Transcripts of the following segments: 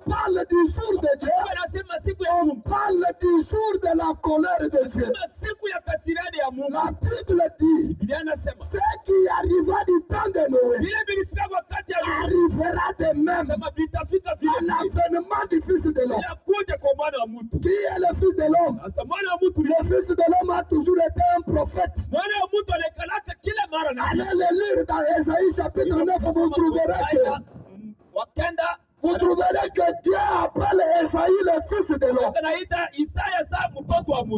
parle du jour de Dieu, on parle du jour de la colère de Dieu. La Bible dit, ce qui arriva du temps de Noé arrivera de même à l'avènement du Fils de l'homme. Qui est le Fils de l'homme? Le Fils de l'homme a toujours été un prophète. Allez le lire dans Ésaïe chapitre 9, vous trouverez que Dieu appelle Esaïe le fils de l'homme.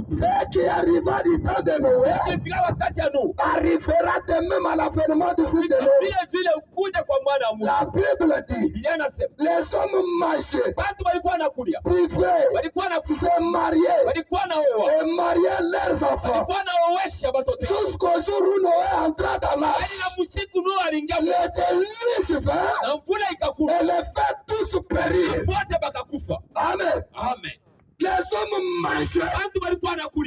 Ce qui arriva du temps de Noé arrivera de même à l'avènement du fils de l'homme. La Bible dit, les hommes marchaient, privés, se mariaient et mariaient leurs enfants jusqu'au jour où Noé entra dans l'âge. Les déluge vint et les fait tous périr. Amen. Amen. Les hommes marchaient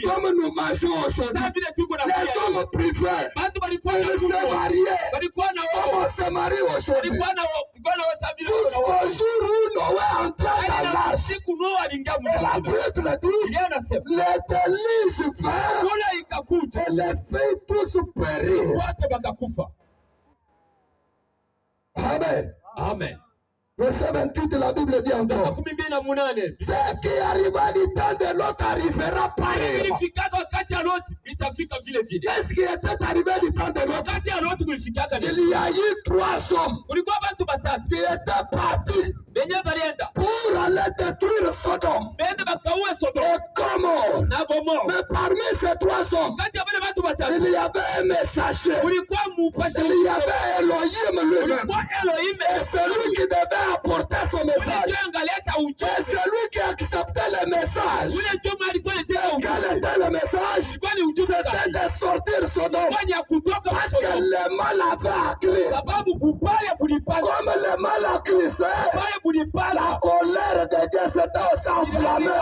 comme nous marchons aujourd'hui. Les hommes privaient, ils se mariaient comme on se marie aujourd'hui. Jusqu'au jour où Noé entra dans l'arche. Et la Bible dit, les déluge vint et les fait tous périr. Amen. Amen. Verset 28 de la Bible dit encore, ce qui arriva du temps de l'autre arrivera pareil. Qu'est-ce qui était arrivé du temps de l'autre? Il y a eu 3 hommes qui étaient partis pour aller détruire Sodome et Gomorrhe. Mais parmi ces 3 hommes, il y avait un messager. Il y avait Elohim lui-même. Et celui qui devait apporter son message. Et celui qui acceptait le message. Quel était le message? C'était de sortir Sodome. Parce que le mal avait accru. Comme le mal a crissé, la colère de Dieu s'était enflammée.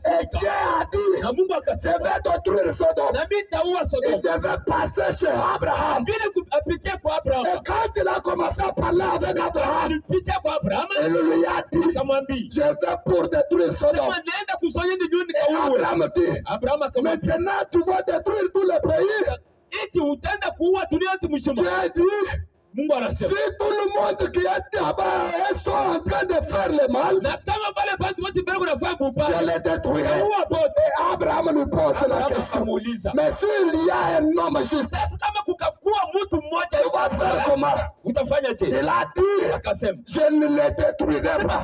Et Dieu a dit, je vais détruire Sodome. Il devait passer chez Abraham. Et quand il a commencé à parler avec Abraham, il lui a dit, je vais pour détruire Sodome. Et Abraham dit, maintenant tu vas détruire tout le pays. Dieu a dit, si tout le monde qui est là-bas sont en train de faire le mal, je les détruirai. Et Abraham lui pose la question, mais s'il y a un homme juste, tu vas faire comment? Il a dit, je ne les détruirai pas.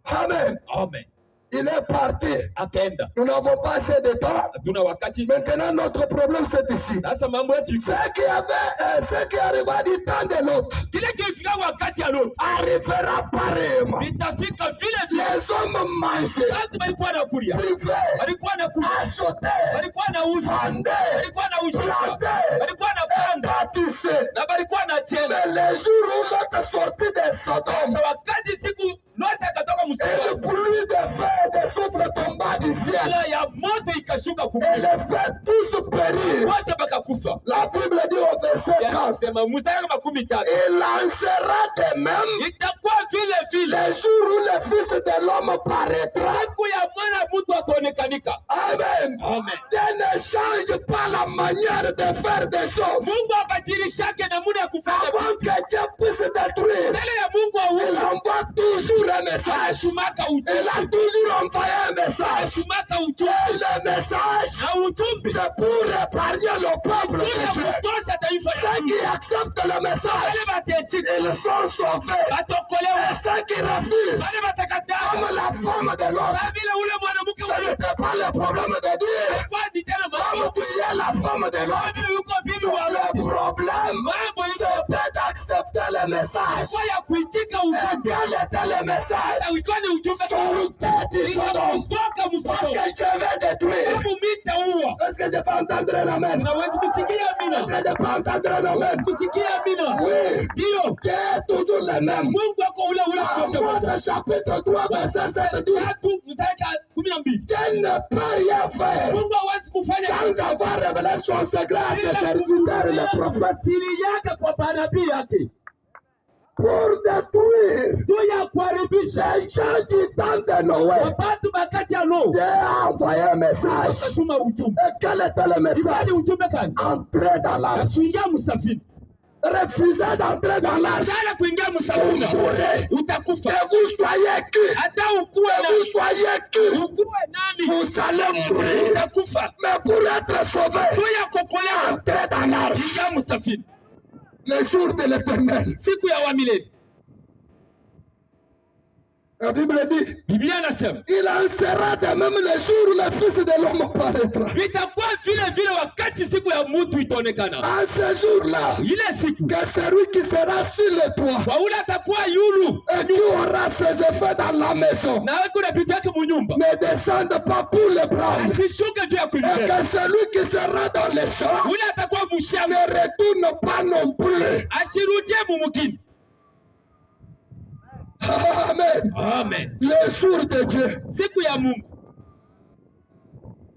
Amen. Amen. Il est parti. Nous n'avons pas assez de temps. Maintenant, notre problème, c'est ici. Ce qui arriva du temps de l'autre arrivera pareillement. Les hommes mangeaient, buvaient, achetaient, vendaient, plantaient, bâtissaient. Mais les jours où l'autre sortit de Sodome, et le pluie de feu et de souffle tomba du ciel, et les fait tous périr. La Bible dit au verset 4, il lancera de même les jours où le Fils de l'homme paraîtra. Amen. Dieu ne change pas la manière de faire des choses. Avant que Dieu puisse détruire, il envoie toujours un message. Il a toujours envoyé un message. Et le message, c'est pour épargner le peuple de Dieu. Ceux qui acceptent le message, ils sont sauvés. Et ceux qui refusent, comme la femme de l'autre, ce n'était pas le problème de Dieu. Comme tu es la femme de l'autre, le problème, c'était d'accepter le message. Et quel était le message? Sortez du Sodome, parce que je vais détruire. Est-ce que je peux entendre l'amen? Est-ce que je peux entendre l'amen? Oui, Dieu est toujours le même. Amos chapitre 3 verset 7 dit, Dieu ne peut rien faire sans avoir révélation secrète à ses serviteurs les prophètes. Pour détruire kuharibisha. Les gens du temps de Noé, watu wakati ya Nuhu, Dieu a envoyé un message. Et quel était le message? Entrez dans l'arche. Refusez d'entrer dans l'arche. Vous mourrez. Que vous soyez qui, que vous soyez qui, vous allez mourir. Mais pour être sauvé, entrez dans l'arche. Le jour de l'Éternel. La Bible dit, il en sera de même le jour où le Fils de l'homme paraîtra. En ce jour-là, que celui qui sera sur le toit et qui aura ses effets dans la maison ne descende pas pour le prendre. Et que celui qui sera dans les champs ne retourne pas non plus. Amen. Amen. Le jour de Dieu.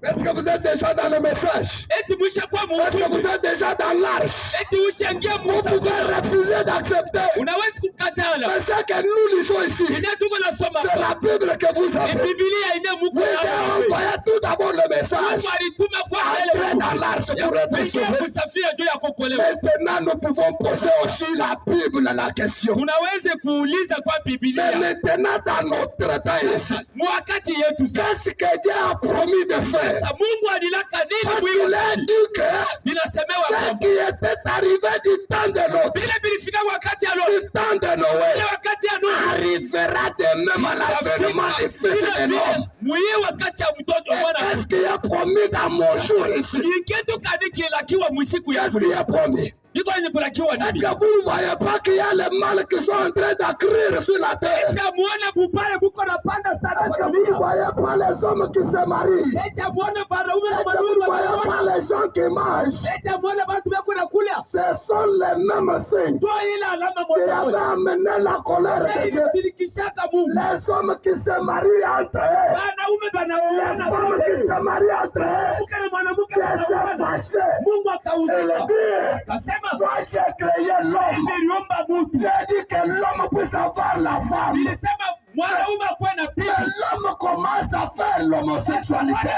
Est-ce que vous êtes déjà dans le message? Est-ce que vous êtes déjà dans l'arche? Vous pouvez refuser d'accepter. Mais ce que nous lisons ici, c'est la Bible que vous avez. Vous avez envoyé tout d'abord le message. Entrez dans l'arche pour être sauvé. Maintenant, nous pouvons poser aussi la Bible à la question. Mais maintenant, dans notre temps ici, qu'est-ce que Dieu a promis de faire? Parce qu'il a dit que ce qui était arrivé du temps de l'autre, du temps de Noé, arrivera de même à l'avènement des fils de l'homme. Qu'est-ce qu'il a promis dans mon jour ici? Qu'est-ce qu'il a promis? Est-ce que vous ne voyez pas qu'il y a les mal qui sont en train d'accroître sur la terre? Est-ce que vous ne voyez pas les hommes qui se marient? Est-ce que vous ne voyez pas les gens qui mangent? Ce sont les mêmes signes qui avaient amené la colère de Dieu. Les hommes qui se marient entre eux, les femmes qui se marient entre eux, qui se fâchent. Et le dire, toi j'ai créé l'homme. J'ai dit que l'homme puisse avoir la femme. Mais l'homme commence à faire l'homosexualité.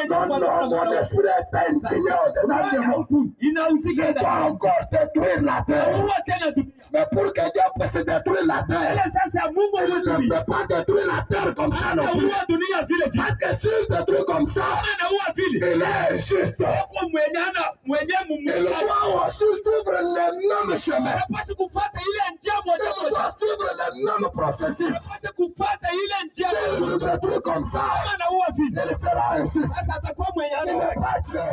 Non, mon esprit est indigné au-dedans de mon cou. Je dois encore détruire la terre. Mais pour que Dieu puisse détruire la terre, il ne peut pas détruire la terre comme ça non plus. Parce que s'il détruit comme ça, il est injuste. Il doit aussi suivre le même chemin. Il doit suivre le même processus. S'il nous détruit comme ça, il sera injuste. Il n'est pas Dieu.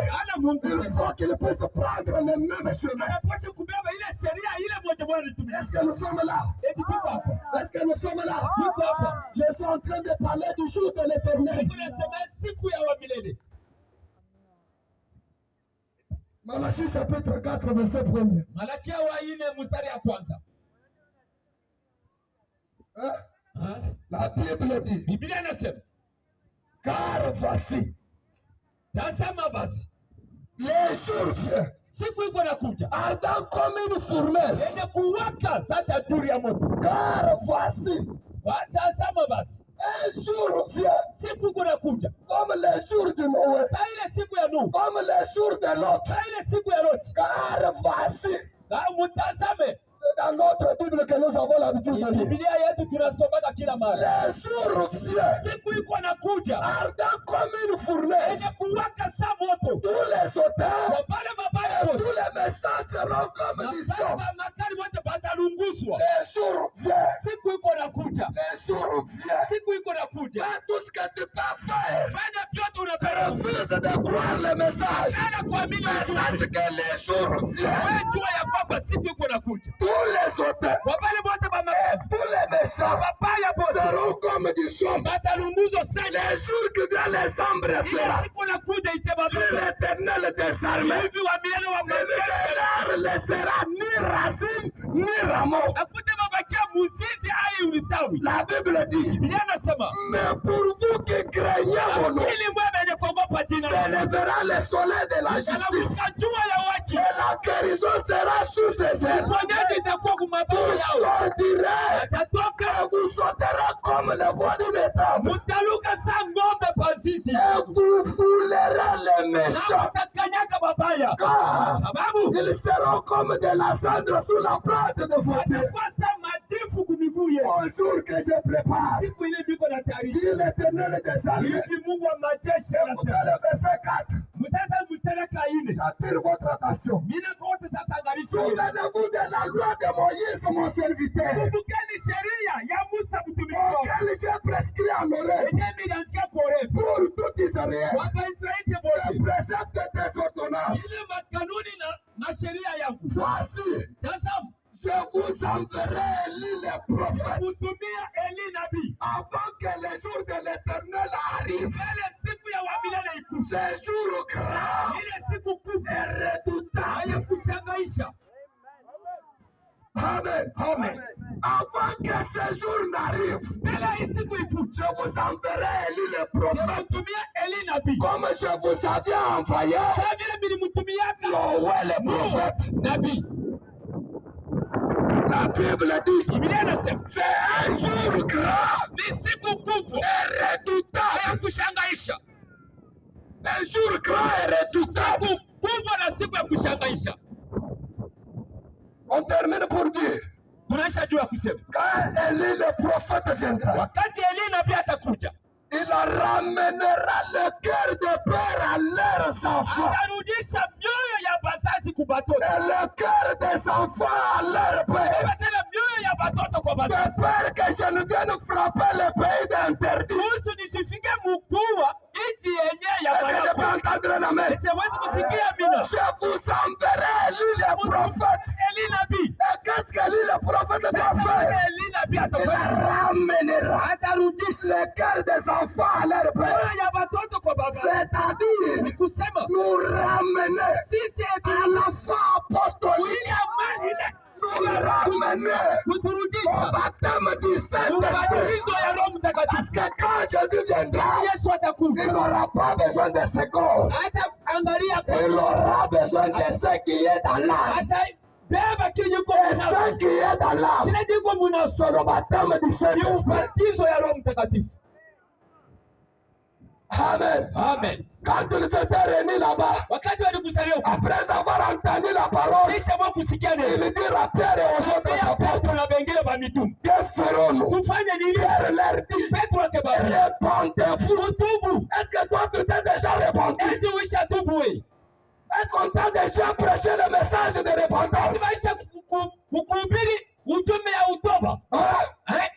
Il faut qu'il puisse prendre le même chemin. Est-ce que nous sommes là? Est-ce que nous sommes là? Je suis en train de parler du jour de l'Éternel. Malachie chapitre 4 verset 1er. La Bible dit, car voici, les jours viennent, ardent comme une fournaise. Car voici, un jour vient, comme les jours du Noé, comme les jours de l'autre. Car voici, c'est dans notre Bible que nous avons l'habitude de lire. Les jours viennent, ardent comme une fournaise. Tous les auteurs et tous les méchants seront comme du sang. Les jours viennent. Les jours viennent. Fais tout ce que tu peux faire. Refuse de croire le message. Mais sache que les jours viennent. Tous les auteurs et tous les méchants seront comme du sang. Les jours que Dieu les embrassera. Dieu l'Éternel des armées ne leur laissera ni racine ni rameau. La Bible dit, mais pour vous qui craignez mon nom, s'élèvera le soleil de la justice et la guérison sera sous ses ailes. mabawa yao. Atatoka vous sauterez comme les voies d'une étable. Mutaluka sa ngombe pazizi. Et vous foulerez les méchants. Mutakanyaga babaya. Car Sababu ils seront comme de la cendre sous la plate de vos pieds. watakwasa matifu kumiguye. Au jour que je prépare, Siku ile biko na taarifa. dit l'Éternel des armées. Hivi Mungu wa majeshi Écoutez anasema. le verset 4. Msasa mstereka ine. J'attire votre attention. Mina kote sasa angalisho. Souvenez-vous de la loi de Moïse, mon serviteur, Kumbukeni sheria ya Musa mtumishi wako. auquel j'ai prescrit en oreille Yenye miliandikia korefu. pour tout Israël. Waka Israeli Les wote. préceptes des ordonnances. Ile makanuni na sheria yangu. Voici, Sasa je vous enverrai Élie le prophète kutumia Eli nabii. avant que le jour de l'Éternel arrive. Ile siku ya wamilele ikuje. Ce jour grand Ile siku kubwa et redoutable. ya kushangaisha. Amen. Amen. Avant que ce jour n'arrive, Mbele hii siku ikuje. je vous enverrai Élie le prophète Kutumia Eli nabii. comme je vous avais envoyé Kama vile nilimtumiaka Noël le prophète. nabii. La Bible dit, Biblia inasema c'est un jour grand ni siku kubwa et ya redoutable. kushangaisha. Un jour grand et redoutable. Siku kubwa na siku ya kushangaisha. On termine pour dire, Tunaisha juu ya kusema quand Élie le prophète viendra, wakati Eli nabii atakuja, il ramènera le cœur de père à leurs enfants atarudisha mioyo ya bazazi kwa batoto. et le cœur des enfants à leur père. Tena mioyo ya batoto kwa De bazazi. peur que je ne vienne frapper le pays d'interdit. Kuhusu nisifike mkuu wa nchi yenye ya Est-ce que je peux baraka. entendre la main? Siwezi kusikia mina. Je vous enverrai Élie le prophète. Eli nabii. Et qu'est-ce qu'Élie le prophète doit faire? Eli nabii Il atafanya. ramènera le cœur des enfants à leur père. Mioyo ya batoto kwa baba. C'est-à-dire, Ni kusema nous ramener sisi à la foi apostolique. ile amani ile Nous ramener au kuturudisha baptême du Saint-Esprit. ubatizo ya Roho Parce Mtakatifu. que quand Jésus viendra, Yesu il atakuja. n'aura pas besoin de ce corps. Hata angalia Il aura besoin de ce qui est dans l'âme. hata beba kile yuko Et mwanao. ce qui est dans l'âme, Kile yuko mwanao. c'est le baptême du Ni Saint-Esprit. ubatizo ya Roho Mtakatifu. Amen. Amen. Quand ils s'étaient réunis là-bas, Wakati walikusanyika après avoir entendu la parole, kisha mwa kusikia neno. il dit à Pierre et aux autres Pia apôtres, Petro na wengine wa mitume. que ferons-nous? Tufanye nini? Pierre leur dit, Petro akabambia. répondez-vous. Tubu. Est-ce que toi tu t'es déjà répandu? Eti uisha tubu wewe. Est-ce qu'on t'a déjà prêché le message de repentance? Eti maisha kuhubiri utume ya utoba. Hein? Eh?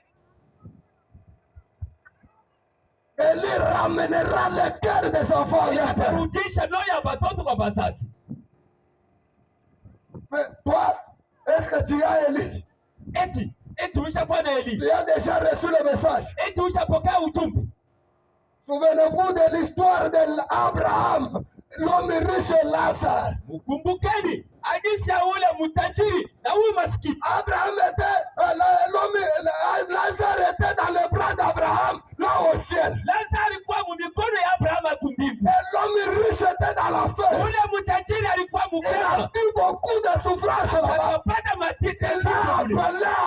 Élie ramènera le cœur des enfants à leur père. Rudisha moyo ya batoto kwa bazazi. Mais toi, est-ce que tu as Élie? Eti uishakuwa na Eli. Tu as déjà reçu le message? Eti uishapokea ujumbe. Souvenez-vous de l'histoire d'Abraham, l'homme riche et Lazare. Mkumbukeni hadithi ya ule mtajiri na huyu maskini. Abraham était, Lazare était dans les bras d'Abraham, là au ciel. Lazaro alikuwa mikono ya Abrahamu kumbingu. Et l'homme riche était dans l'enfer. Ule mtajiri alikuwa Il a mkono. eu beaucoup de souffrance là-bas. Akapata matiti Il a appelé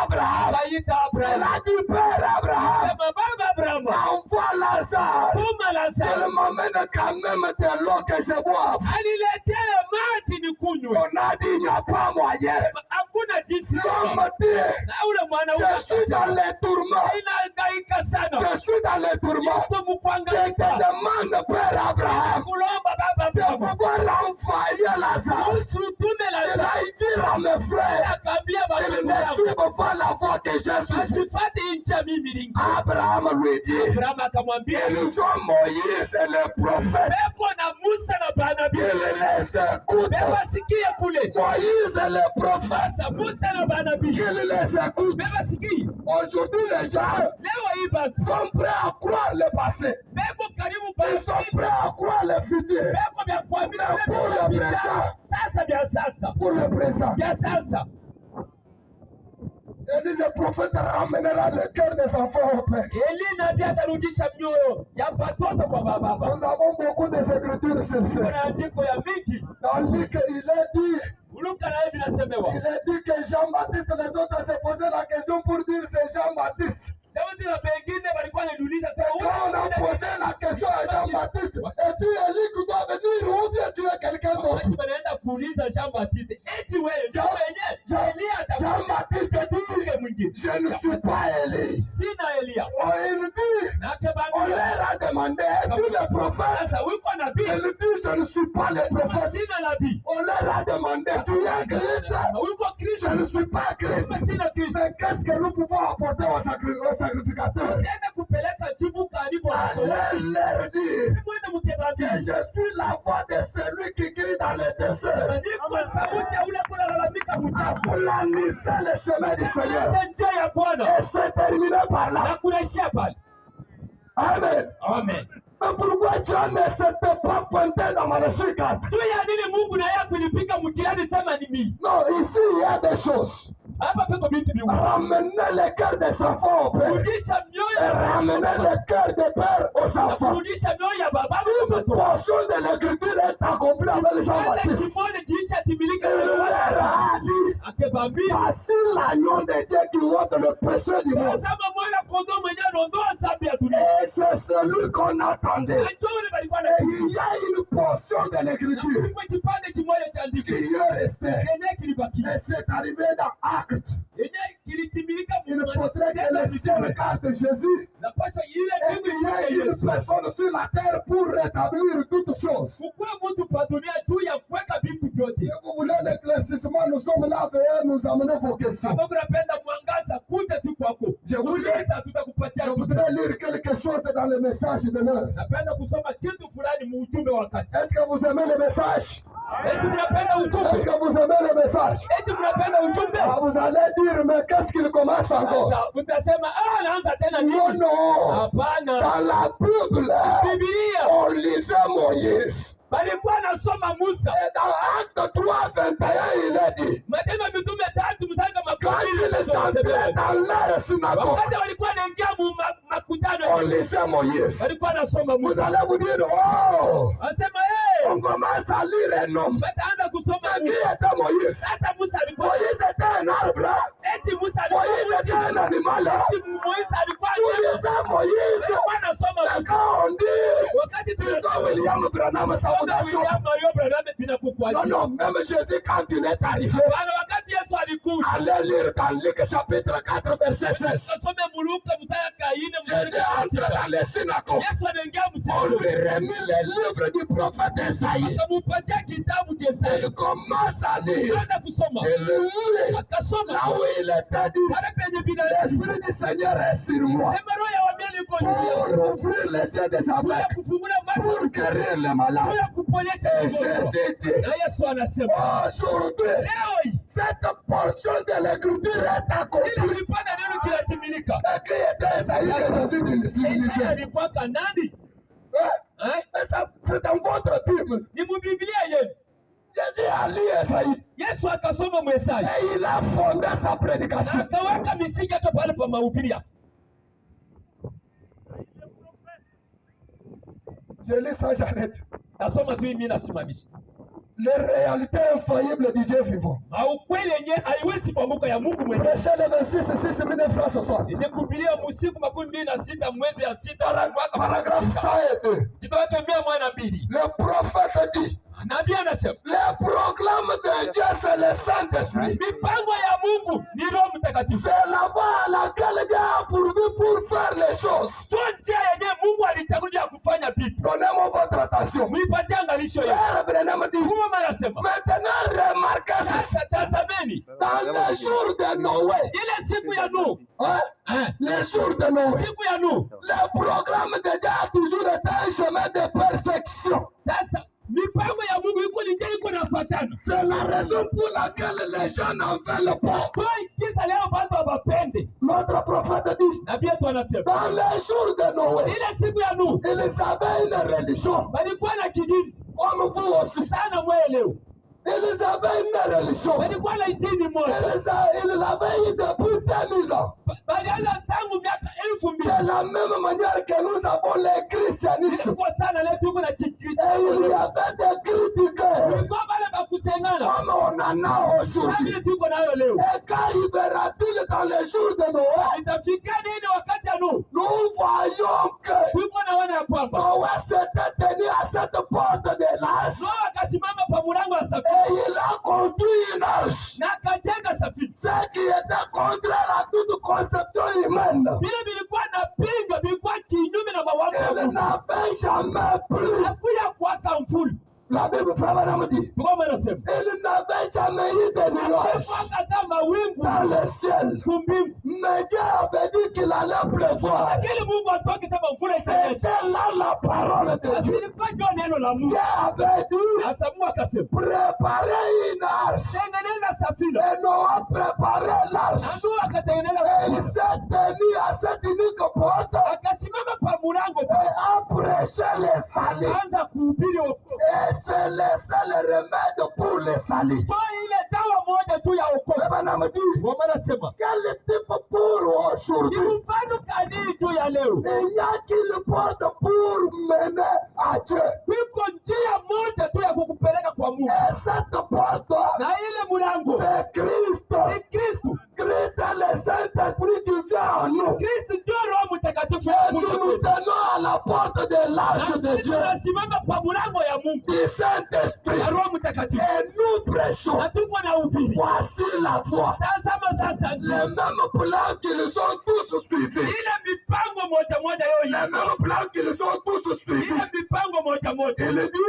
Abraham. akaita Il Abrahamu. a dit, Père Abraham, Sema baba Abrahamu, envoie Lazare. tuma Il Lazaro m'amène quand même de l'eau que je boive. aniletee maji nikunywe. On a dit, il n'y a pas moyen. Hakuna jinsi. L'homme dit, Na ule mwanaume je suis dans les tourments. inahangaika sana. Je suis dans les tourments. Yuko Je te mkuhangaika. demande, Père Abraham, Kulomba baba de Abrahamu. pouvoir envoyer Lazare. Kuhusu tume Il Lazaro. a dit à mes frères, Akaambia il watoto ne wangu, suivent pas la voie que je suis. asifate nchi ya mimi lingi. Abraham lui dit, Abrahamu akamwambia, ils ont Moïse et le prophète. beko na Musa na banabii. Il les écoute. Beba sikia kule. Moïse et le prophète. Sasa Musa na banabii. Il les écoute. Beba sikia. Aujourd'hui, les gens Leo hii batu. sont prêts à croire le passé. Beko karibu Ils sont prêts à croire le futur. Beko vya kuamini Mais pour le présent, sasa vya sasa. pour le présent, Vya sasa. Élie le prophète ramènera le cœur des enfants au Père. Eli nabii atarudisha mioyo ya watoto kwa baba. Nous avons beaucoup d'écritures sur Kuna ça. andiko ya mingi. Tandis qu'il est dit, Il a dit que Jean-Baptiste, les autres se posaient la question pour dire c'est Jean-Baptiste. Quand on a posé la question à Jean-Baptiste, es-tu Élie qui doit venir ou bien tu es quelqu'un d'autre? Jean-Baptiste dit, je ne suis pas Élie. Oh, il dit, on leur a demandé, es-tu le prophète? Il dit, je ne suis pas le prophète. On leur a demandé, tu es Christ? Je ne suis pas Christ. Mais qu'est-ce que nous pouvons apporter au sacrificateur? Allez leur dire que je suis la voix de celui qui crie dans le désert. Aplanissez le chemin du Seigneur. Et c'est terminé par là. Amen. Amen. Mais pourquoi Dieu ne s'était pas pointé dans Matthieu 4? Non, ici il y a des choses. Ramenez le cœur des enfants au père. Et ramenez le cœur des pères aux enfants. Une portion de l'écriture est accomplie avec Jean-Baptiste. Il leur a dit, voici l'agneau de Dieu qui ôte le péché du monde. Et c'est celui qu'on attendait. Et il y a une portion de l'écriture qui est restée. Et c'est arrivé dans Actes. Il faudrait que le ciel regarde Jésus. Et qu'il y ait une personne sur la terre pour rétablir toutes choses. Si vous voulez l'éclaircissement, nous sommes là, veuillez nous amener vos questions. Je voudrais lire quelque chose dans le message de l'heure. Est-ce que vous aimez le message? Est-ce que vous aimez le message? Ah, vous allez dire, mais qu'est-ce qu'il commence encore? Non, non. Dans la Bible, on lisait Moïse. Et dans Acte 3, 21, il a dit, quand il est entré dans leur synagogue, on lisait Moïse. Vous allez vous dire, oh, on commence à lire un homme. Mais qui était Moïse? Moïse était un arbre. Moïse était un animal. Moïse. Mais quand on dit, William Branham, ça vous a choqué. Non, non, même Jésus, quand il est arrivé, allez lire dans Luc chapitre 4, verset 16. Jésus entre dans les synagogues. On lui remet les livres du prophète Esaïe. Il commence à lire. Il lit là où il était dit, l'Esprit du Seigneur est sur moi pour ouvrir les yeux des aveugles, pour guérir les malades. Et Jésus dit, aujourd'hui, cette portion de l'écriture est accomplie. Et qui était Esaïe que Jésus disait? C'est dans votre Bible. Jésus a lu Esaïe. Et il a fondé sa prédication. Je lis ça, j'arrête. Les réalités infaillibles du Dieu vivant. Prêchez le 26-6-1960. Paragraphe 102. Le prophète dit, le programme de Dieu, c'est le Saint-Esprit. C'est la voie à laquelle Dieu a pourvu pour faire les choses. Donnez-moi votre attention. Frère Branham dit, maintenant remarquez ça. Dans les jours de Noé, les jours de Noé, le programme de Dieu a toujours été un chemin de perfection. C'est la raison pour laquelle les gens n'en veulent pas. Notre prophète dit, dans les jours de Noé, ils avaient une religion. Comme vous aussi. Ils avaient une religion. Ils l'avaient eu depuis 2000 ans. De la même manière que nous avons les christianismes. Et il y avait des critiqueurs comme on en a aujourd'hui. Et qu'arrivera-t-il dans les jours de Noël? Nous voyons que Noé s'était tenu à cette porte de l'âge. Et il a construit une arche. Ce qui était contraire à toute conception humaine. Il n'avait jamais plu. La Bible dit, il n'avait jamais eu de nuages dans le ciel. Mais Dieu avait dit qu'il allait pleuvoir. C'était là la parole de Dieu. Dieu avait dit, préparez une arche. Et Noé préparait l'arche. Et il s'est tenu à cette unique porte et a prêché les salis. Et c'est le seul remède pour les salis. Quel type pour aujourd'hui? Il y a qui le porte pour mener à Dieu. Et cette porte, c'est Christ. Christ est le Saint-Esprit qui vient en nous. Et nous tenons à la porte de l'arche de Dieu, du Saint-Esprit. Et nous prêchons. Voici la foi. Les mêmes plans qu'ils ont tous suivis. Les mêmes plans qu'ils ont tous suivis. Il dit,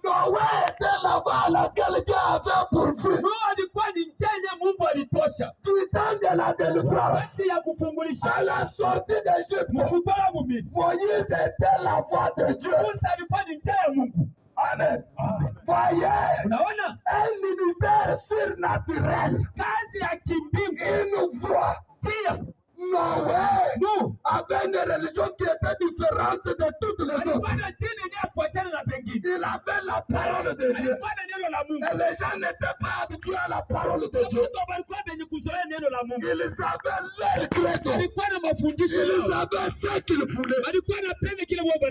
Noé était là-bas à laquelle Dieu avait pourvu. Du temps de la délivrance, à la sortie d'Égypte, Moïse était la voix de Dieu. Amen. Voyez, un ministère surnaturel, une voix. Noé avait une religion qui était différente de toutes les autres. Il avait la parole de Dieu. Et les gens n'étaient pas habitués à la parole de Dieu. Ils avaient leur credo. Ils avaient ce qu'ils voulaient.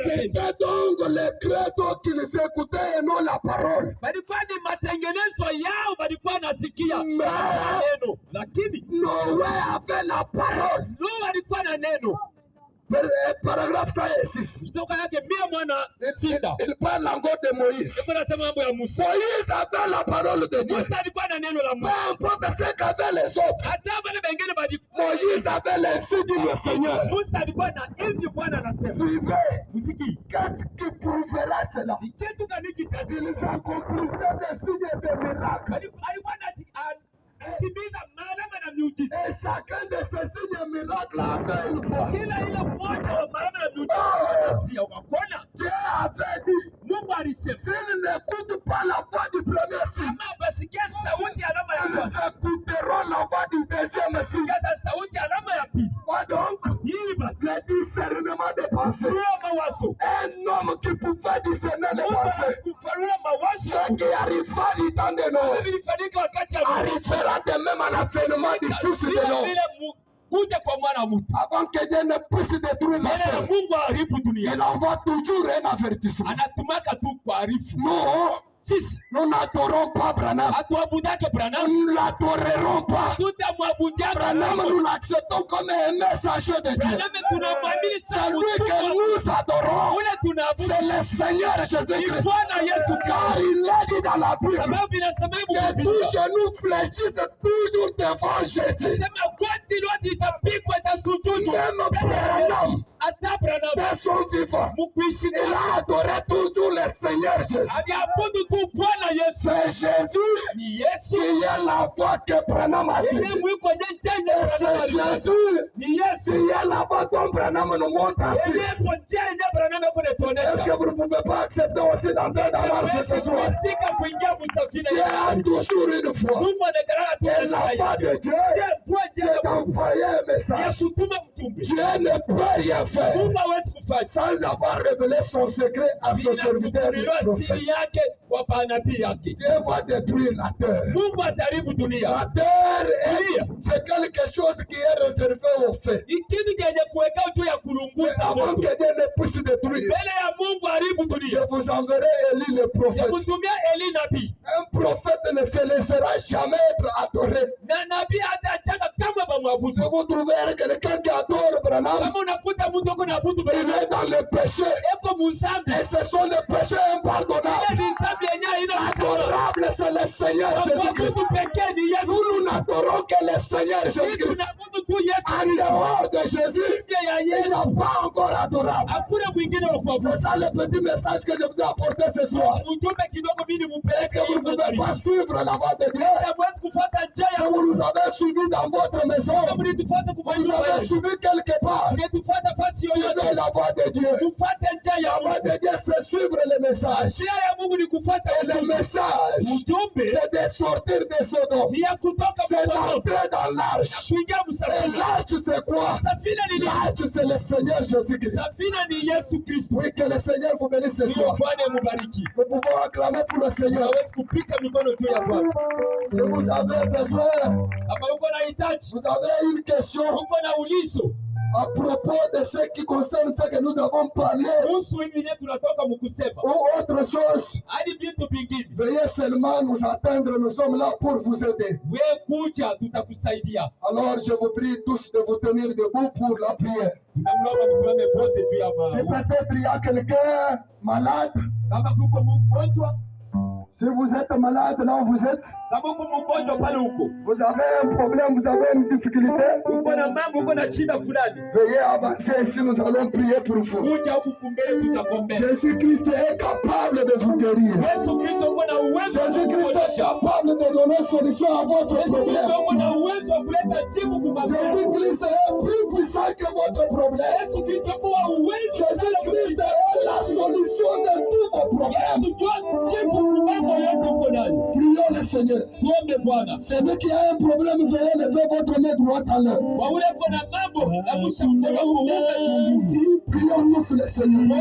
C'était donc le credo qu'ils écoutaient et non la parole. Mais Noé avait la parole. Paragraphe 106. Il parle encore de Moïse. Moïse avait la parole de Dieu. Peu importe ce qu'avaient les autres. Moïse avait l'insigne du Seigneur. Suivez. Qu'est-ce qui prouvera cela? Ils accomplissaient des signes et des miracles. Et chacun de ces signes et miracles avait une voix. Dieu avait dit, s'ils n'écoutent pas la voix du premier signe, ils écouteront la voix du deuxième signe. Quoi donc? Le discernement des pensées. Un homme qui pouvait discerner les pensées. Ce qui arrivera du temps de Noé arrivera de même à l'avènement du Fils de l'homme. Avant que Dieu ne puisse détruire la terre, il envoie toujours un avertissement. Non. Nous n'adorons pas Branham. Nous ne l'adorerons pas. Branham, nous l'acceptons comme un messager de Dieu. Celui que nous adorons, c'est le Seigneur Jésus-Christ. Car il a dit dans la Bible que tout genou fléchisse toujours devant Jésus. Même Branham, de son vivant, il a adoré toujours le Seigneur Jésus. C'est Jésus qui est la voix que Branham a suivie. C'est Jésus qui est la voix dont Branham nous montre ainsi. Est-ce que vous ne pouvez pas accepter aussi d'entrer dans l'arche ce soir? Dieu a toujours une foi. Et la voix de Dieu, c'est d'envoyer un message. Dieu ne peut rien faire sans avoir révélé son secret à son serviteur le prophète. Dieu va détruire la terre. La terre, c'est quelque chose qui est réservé aux faits. Mais avant que Dieu ne puisse détruire, je vous enverrai Élie le prophète. Un faire quelqu'un qui adore Branham, il est dans le péché. Et ce sont les péchés impardonnables. Adorable, c'est le Seigneur Jésus-Christ. Nous n'adorons que le Seigneur Jésus-Christ. En dehors de Jésus, il n'y a pas encore adorable. C'est ça le petit message que je vous ai apporté ce soir. Est-ce que vous ne pouvez pas suivre la voie de Dieu? Si vous nous avez suivis dans votre maison, vous nous avez suivis quelque part, suivez la voie de Dieu. La voie de Dieu, c'est suivre le message. Et le message, c'est de sortir de Sodome. C'est d'entrer dans l'arche. Et l'arche, c'est quoi? L'arche, c'est le Seigneur Jésus-Christ. Oui, que le Seigneur vous bénisse ce soir. Nous pouvons acclamer pour le Seigneur. Si vous avez besoin, vous avez une question à propos de ce qui concerne ce que nous avons parlé, ou autre chose, veuillez seulement nous attendre, nous sommes là pour vous aider. Alors je vous prie tous de vous tenir debout pour la prière. Si peut-être il y a quelqu'un malade, si vous êtes malade là où vous êtes, vous avez un problème, vous avez une difficulté, veuillez avancer si nous allons prier pour vous. Jésus-Christ est capable de vous guérir. Jésus-Christ est capable de donner solution à votre problème. Jésus-Christ est plus puissant que votre problème. Jésus-Christ est la solution de tous vos problèmes. Prions le Seigneur. Celui qui a un problème, veuillez lever votre main droite à l'heure. Prions tous le Seigneur.